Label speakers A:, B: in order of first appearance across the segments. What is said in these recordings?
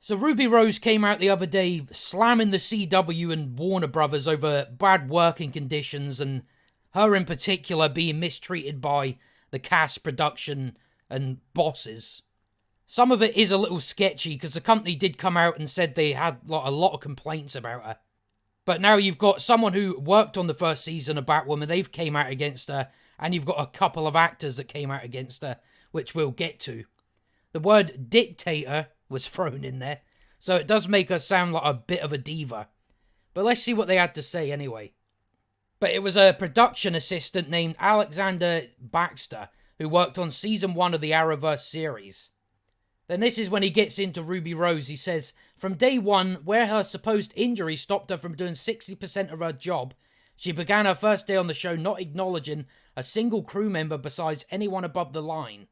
A: So Ruby Rose came out the other day slamming the CW and Warner Brothers over bad working conditions, and her in particular being mistreated by the cast, production, and bosses. Some of it is a little sketchy because the company did come out and said they had a lot of complaints about her. But now you've got someone who worked on the first season of Batwoman, they've came out against her, and you've got a couple of actors that came out against her, which we'll get to. The word dictator was thrown in there, so it does make her sound like a bit of a diva. But let's see what they had to say anyway. But it was a production assistant named Alexander Baxter who worked on season 1 of the Arrowverse series. Then this is when he gets into Ruby Rose. He says, from day one, where her supposed injury stopped her from doing 60% of her job, she began her first day on the show not acknowledging a single crew member besides anyone above the line.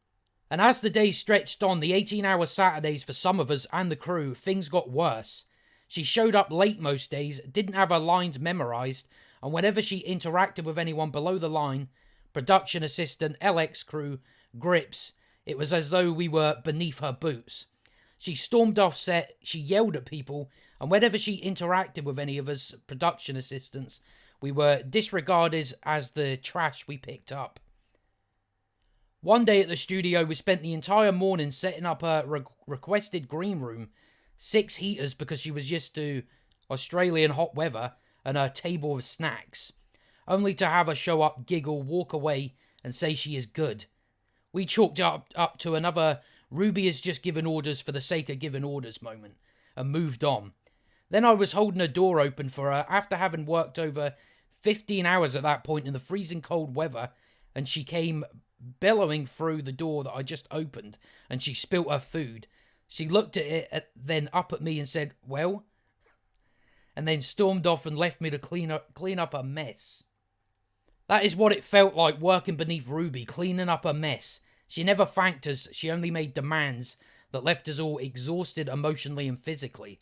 A: And as the days stretched on, the 18-hour Saturdays for some of us and the crew, things got worse. She showed up late most days, didn't have her lines memorized, and whenever she interacted with anyone below the line, production assistant, LX crew, grips, it was as though we were beneath her boots. She stormed off set, she yelled at people, and whenever she interacted with any of us production assistants, we were disregarded as the trash we picked up. One day at the studio, we spent the entire morning setting up a requested green room, 6 heaters because she was used to Australian hot weather, and her table of snacks, only to have her show up, giggle, walk away, and say she is good. We chalked up to another Ruby has just given orders for the sake of giving orders moment, and moved on. Then I was holding a door open for her after having worked over 15 hours at that point in the freezing cold weather, and she came bellowing through the door that I just opened, and she spilt her food. She looked at it, then up at me and said, well, and then stormed off and left me to clean up a mess. That is what it felt like working beneath Ruby, cleaning up a mess. She never thanked us, she only made demands that left us all exhausted emotionally and physically.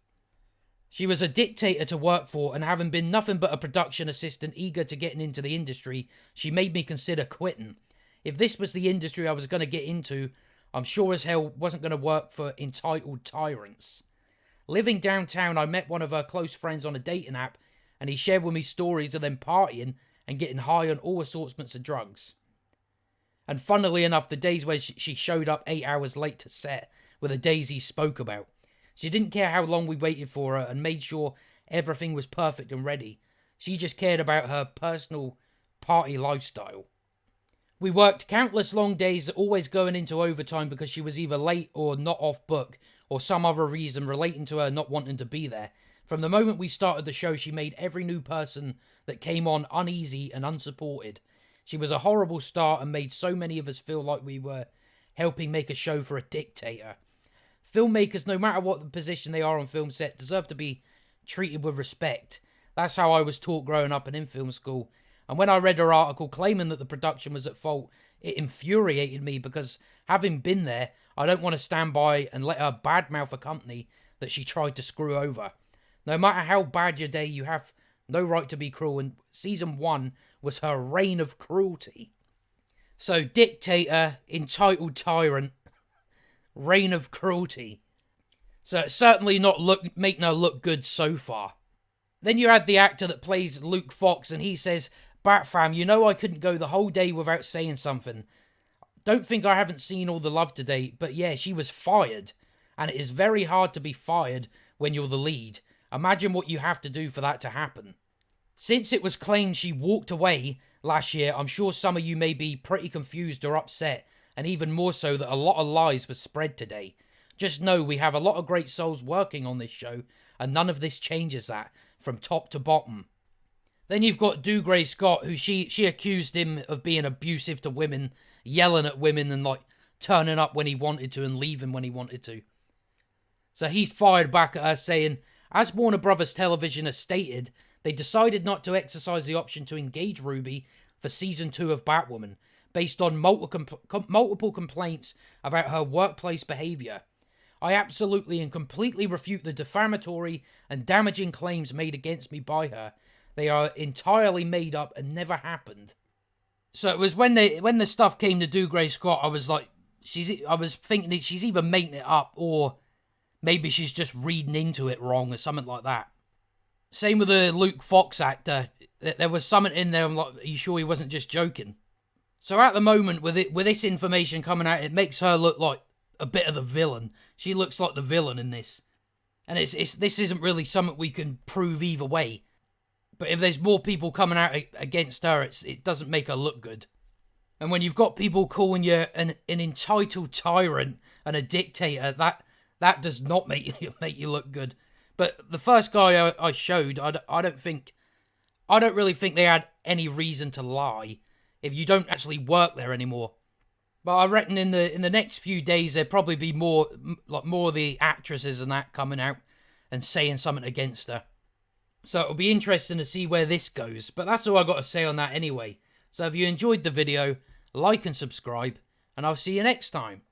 A: She was a dictator to work for, and having been nothing but a production assistant eager to getting into the industry, she made me consider quitting. If this was the industry I was going to get into, I'm sure as hell wasn't going to work for entitled tyrants. Living downtown, I met one of her close friends on a dating app, and he shared with me stories of them partying and getting high on all assortments of drugs. And funnily enough, the days where she showed up 8 hours late to set were the days he spoke about. She didn't care how long we waited for her and made sure everything was perfect and ready. She just cared about her personal party lifestyle. We worked countless long days, always going into overtime because she was either late or not off book, or some other reason relating to her not wanting to be there. From the moment we started the show, she made every new person that came on uneasy and unsupported. She was a horrible start and made so many of us feel like we were helping make a show for a dictator. Filmmakers, no matter what the position they are on film set, deserve to be treated with respect. That's how I was taught growing up and in film school. And when I read her article claiming that the production was at fault, it infuriated me because, having been there, I don't want to stand by and let her badmouth a company that she tried to screw over. No matter how bad your day, you have no right to be cruel, and season 1 was her reign of cruelty. So, dictator, entitled tyrant, reign of cruelty. So it's certainly not making her look good so far. Then you had the actor that plays Luke Fox, and he says, Batfam, you know I couldn't go the whole day without saying something. Don't think I haven't seen all the love today, but yeah, she was fired. And it is very hard to be fired when you're the lead. Imagine what you have to do for that to happen. Since it was claimed she walked away last year, I'm sure some of you may be pretty confused or upset, and even more so that a lot of lies were spread today. Just know we have a lot of great souls working on this show, and none of this changes that, from top to bottom. Then you've got Dougray Scott, who she accused him of being abusive to women, yelling at women and turning up when he wanted to and leaving when he wanted to. So he's fired back at her saying, as Warner Brothers Television has stated, they decided not to exercise the option to engage Ruby for season 2 of Batwoman, based on multiple complaints about her workplace behavior. I absolutely and completely refute the defamatory and damaging claims made against me by her. They are entirely made up and never happened. So it was when the stuff came to Dougray Scott, I was thinking that she's either making it up or maybe she's just reading into it wrong or something like that. Same with the Luke Fox actor. There was something in there. I'm like, are you sure he wasn't just joking? So at the moment, with this information coming out, it makes her look like a bit of the villain. She looks like the villain in this. And this isn't really something we can prove either way. But if there's more people coming out against her, it doesn't make her look good. And when you've got people calling you an entitled tyrant and a dictator, that does not make you look good. But the first guy I showed, I don't really think they had any reason to lie if you don't actually work there anymore. But I reckon in the next few days there'll probably be more of the actresses and that coming out and saying something against her. So it'll be interesting to see where this goes. But that's all I got to say on that anyway. So if you enjoyed the video, like and subscribe, and I'll see you next time.